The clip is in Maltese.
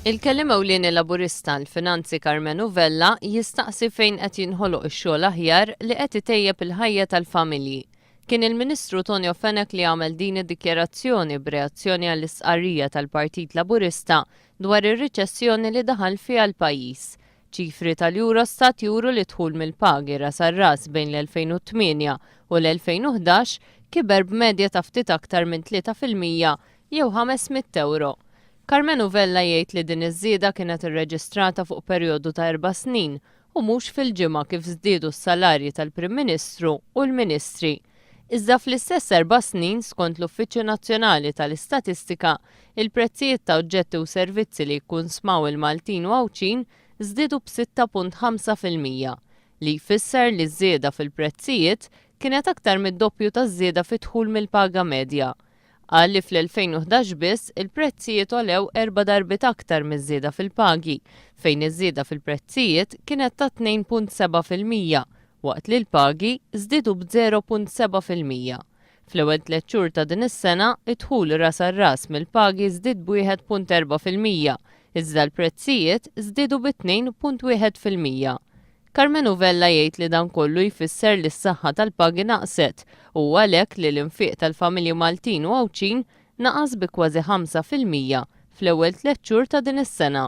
Il-kelliem ewlieni laburista l-finanzi Carmen Uvella jistaqsi fejn qed jinħoloq ix-xogħol aħjar li qed itejjeb il-ħajja tal-familji. Kien il-Ministru Tonio Fenek li għamel din id-dikjarazzjoni b'reazzjoni għall-istqarrija tal-Partit Laburista dwar ir-riċessjoni li daħal fiha l-pajjiż. Ċifri tal-Eurostat juru li dħul mill-pagi ras ar-ras bejn l-2008 u l-2011 kiber b'medja ta' ftit aktar minn 3% jew 500 euro. Carmen Uvella jgħid li din iż-żieda kienet irreġistrata fuq perjodu ta' 4 snin u mhux fil-ġimgħa kif żdiedu s-salarji tal-Prim Ministru u l-Ministri. Iżda fl-istess 4 snin skont l-Uffiċċju Nazzjonali tal-Istatistika, il-prezzijiet ta' oġġetti u servizzi li jkun smaw il-Maltin u Awċin żdiedu b'6.5% li jfisser li ż-żieda fil-prezzijiet kienet aktar mid-doppju taż-żieda fid-dħul mill-paga medja. Qal li fl-2011 biss il-prezzijiet għolew 4 darbit aktar miż-żieda fil-pagi, fejn iż-żieda fil-prezzijiet kienet ta' 2.7%, waqt li l-pagi żdiedu b'0.7%. Fl-ewwel 3 xhur ta' din is-sena, id-dħul ras ar-ras mill-pagi żdied b'1.4%, iżda l-prezzijiet żdiedu b'2.1%. Carmen Uvella jgħid li dan kollu jfisser li s-saħħa tal-pagi naqset u għalhekk li l-infiq tal-familji Maltin u Awċin naqas bi kważi 5% fl-ewwel 3 xhur ta' din is-sena.